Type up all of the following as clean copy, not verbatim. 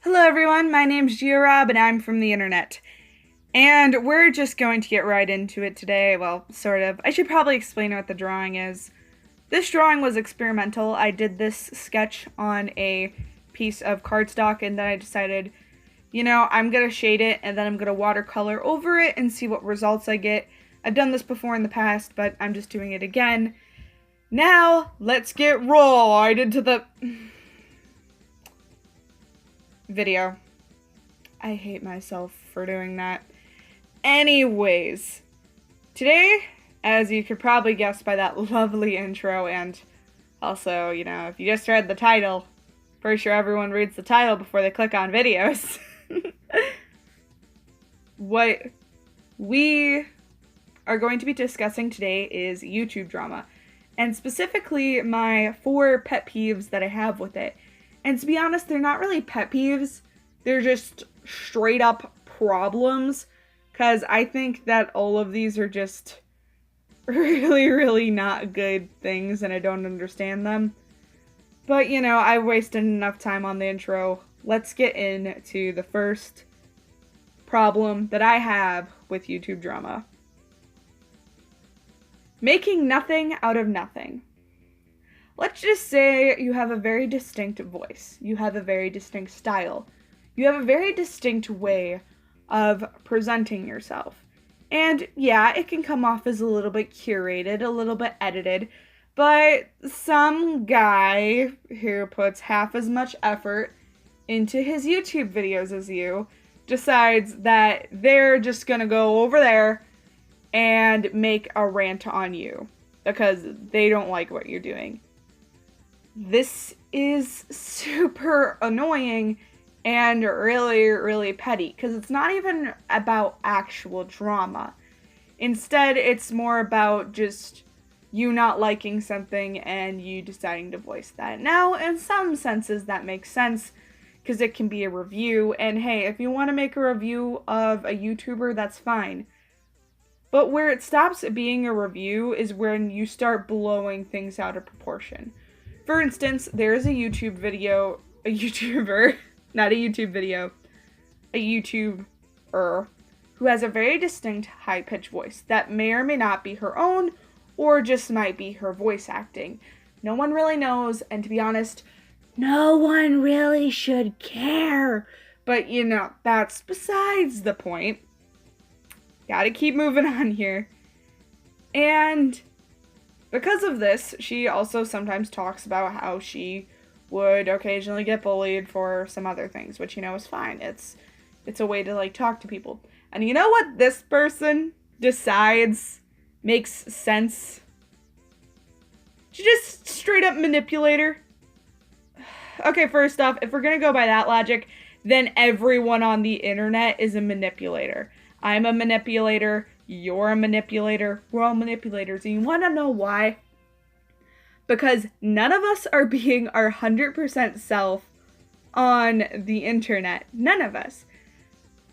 Hello everyone, my name's GeoRob and I'm from the internet. And we're just going to get right into it today. Well, sort of. I should probably explain what the drawing is. This drawing was experimental. I did this sketch on a piece of cardstock and then I decided, I'm going to shade it and then I'm going to watercolor over it and see what results I get. I've done this before in the past, but I'm just doing it again. Now, let's get right into the video. I hate myself for doing that. Anyways, today, as you could probably guess by that lovely intro, and also, if you just read the title, pretty sure everyone reads the title before they click on videos. What we are going to be discussing today is YouTube drama, and specifically my 4 pet peeves that I have with it. And to be honest, they're not really pet peeves, they're just straight up problems, because I think that all of these are just really, really not good things and I don't understand them. But, I've wasted enough time on the intro. Let's get into the first problem that I have with YouTube drama. Making nothing out of nothing. Let's just say you have a very distinct voice. You have a very distinct style. You have a very distinct way of presenting yourself. And yeah, it can come off as a little bit curated, a little bit edited, but some guy who puts half as much effort into his YouTube videos as you decides that they're just gonna go over there and make a rant on you because they don't like what you're doing. This is super annoying and really, really petty because it's not even about actual drama. Instead, it's more about just you not liking something and you deciding to voice that. Now, in some senses, that makes sense because it can be a review. And hey, if you want to make a review of a YouTuber, that's fine. But where it stops being a review is when you start blowing things out of proportion. For instance, there's a YouTuber, not a YouTube video, a YouTuber who has a very distinct high-pitched voice that may or may not be her own or just might be her voice acting. No one really knows, and to be honest, no one really should care. But, that's besides the point. Gotta keep moving on here. And because of this, she also sometimes talks about how she would occasionally get bullied for some other things, which, is fine. It's a way to, talk to people. And you know what this person decides makes sense? She just straight up manipulate her. Okay, first off, if we're gonna go by that logic, then everyone on the internet is a manipulator. I'm a manipulator, you're a manipulator, we're all manipulators. And you wanna know why? Because none of us are being our 100% self on the internet. None of us.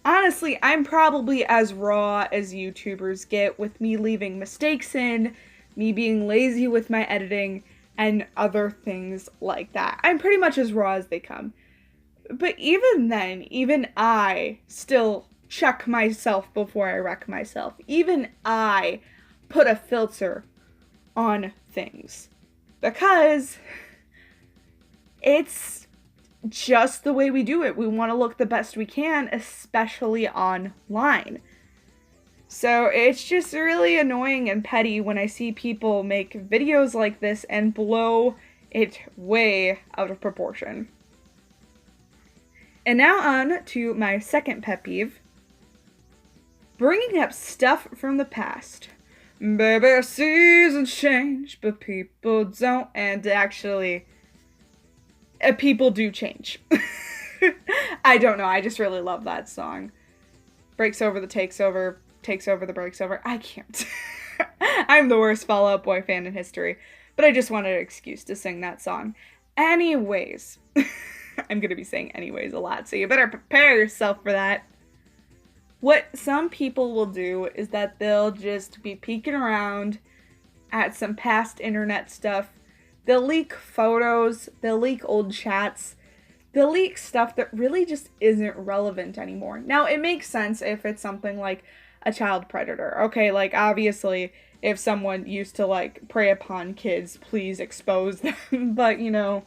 Honestly, I'm probably as raw as YouTubers get with me leaving mistakes in, me being lazy with my editing, and other things like that. I'm pretty much as raw as they come. But even then, even I still check myself before I wreck myself. Even I put a filter on things. Because it's just the way we do it. We want to look the best we can, especially online. So it's just really annoying and petty when I see people make videos like this and blow it way out of proportion. And now on to my second pet peeve. Bringing up stuff from the past. Baby, seasons change, but people don't. And actually, people do change. I don't know, I just really love that song. Breaks over the takes over, takes over the breaks over. I can't. I'm the worst Fall Out Boy fan in history. But I just wanted an excuse to sing that song. Anyways. I'm gonna be saying anyways a lot, so you better prepare yourself for that. What some people will do is that they'll just be peeking around at some past internet stuff. They'll leak photos, they'll leak old chats, they'll leak stuff that really just isn't relevant anymore. Now, it makes sense if it's something like a child predator. Okay, like, obviously, if someone used to, like, prey upon kids, please expose them. But, you know,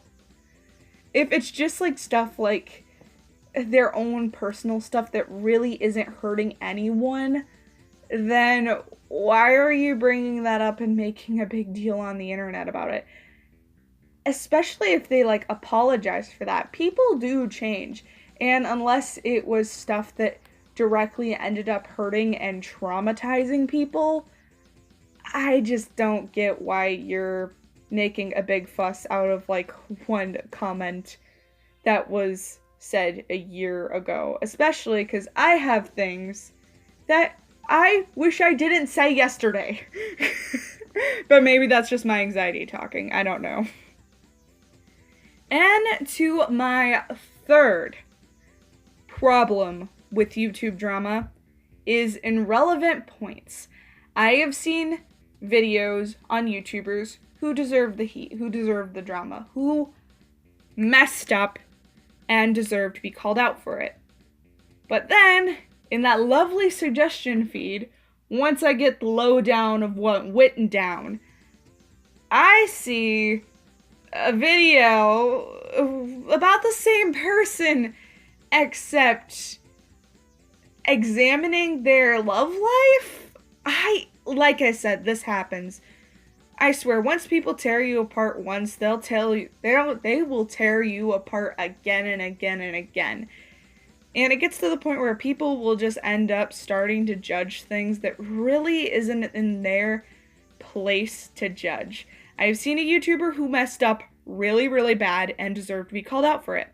if it's just, like, stuff like their own personal stuff that really isn't hurting anyone, then why are you bringing that up and making a big deal on the internet about it? Especially if they, like, apologize for that. People do change. And unless it was stuff that directly ended up hurting and traumatizing people, I just don't get why you're making a big fuss out of, like, one comment that was said a year ago. Especially because I have things that I wish I didn't say yesterday. But maybe that's just my anxiety talking. I don't know. And to my third problem with YouTube drama is irrelevant points. I have seen videos on YouTubers who deserve the heat, who deserve the drama, who messed up and deserve to be called out for it. But then, in that lovely suggestion feed, once I get the lowdown of what went down, I see a video about the same person, except examining their love life. Like I said, this happens. I swear, once people tear you apart once, they will tear you apart again and again and again. And it gets to the point where people will just end up starting to judge things that really isn't in their place to judge. I've seen a YouTuber who messed up really, really bad and deserved to be called out for it.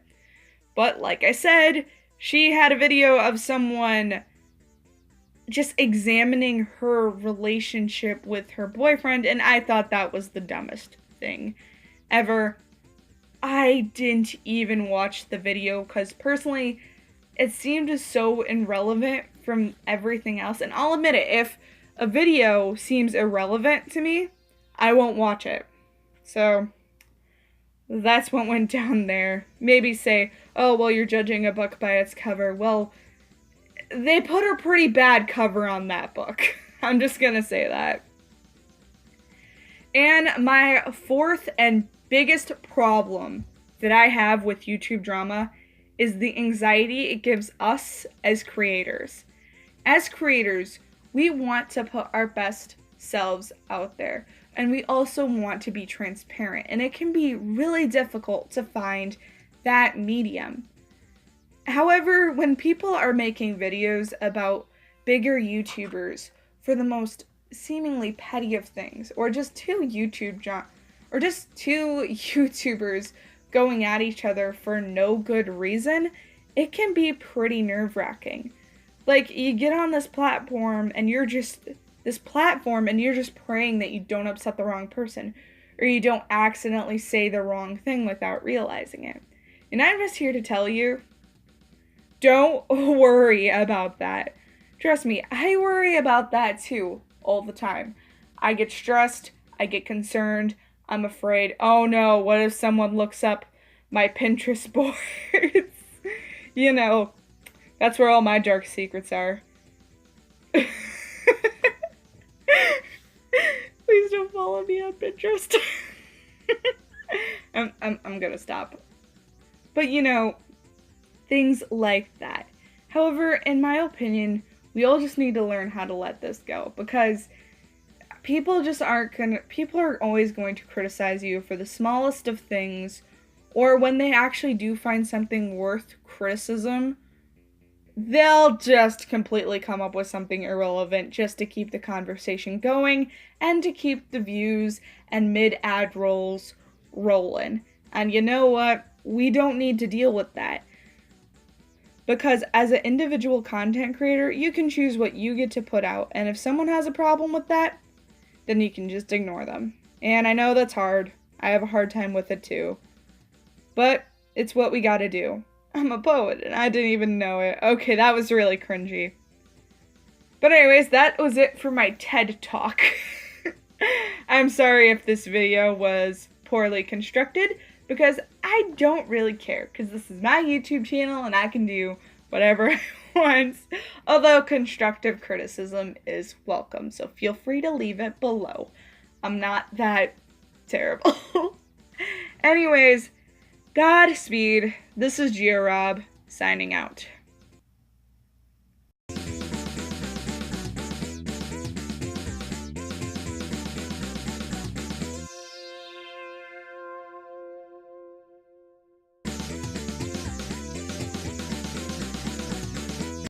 But like I said, she had a video of someone just examining her relationship with her boyfriend, and I thought that was the dumbest thing ever. I didn't even watch the video because personally, it seemed so irrelevant from everything else. And I'll admit it, if a video seems irrelevant to me, I won't watch it. So that's what went down there. Maybe say, oh, well, you're judging a book by its cover. Well, they put a pretty bad cover on that book. I'm just gonna say that. And my fourth and biggest problem that I have with YouTube drama is the anxiety it gives us as creators. As creators, we want to put our best selves out there. And we also want to be transparent. And it can be really difficult to find that medium. However, when people are making videos about bigger YouTubers for the most seemingly petty of things, or just two YouTubers going at each other for no good reason, it can be pretty nerve-wracking. Like, you get on this platform and you're just praying that you don't upset the wrong person, or you don't accidentally say the wrong thing without realizing it. And I'm just here to tell you, don't worry about that. Trust me, I worry about that too, all the time. I get stressed, I get concerned, I'm afraid, oh no, what if someone looks up my Pinterest boards? You know, that's where all my dark secrets are. Please don't follow me on Pinterest. I'm gonna stop. But you know, things like that. However, in my opinion, we all just need to learn how to let this go, because people are always going to criticize you for the smallest of things, or when they actually do find something worth criticism, they'll just completely come up with something irrelevant just to keep the conversation going and to keep the views and mid-ad rolls rolling. And you know what? We don't need to deal with that. Because as an individual content creator, you can choose what you get to put out. And if someone has a problem with that, then you can just ignore them. And I know that's hard. I have a hard time with it too. But it's what we gotta do. I'm a poet and I didn't even know it. Okay, that was really cringy. But anyways, that was it for my TED Talk. I'm sorry if this video was poorly constructed, because I don't really care, because this is my YouTube channel and I can do whatever I want. Although constructive criticism is welcome, so feel free to leave it below. I'm not that terrible. Anyways, Godspeed. This is GeoRob signing out.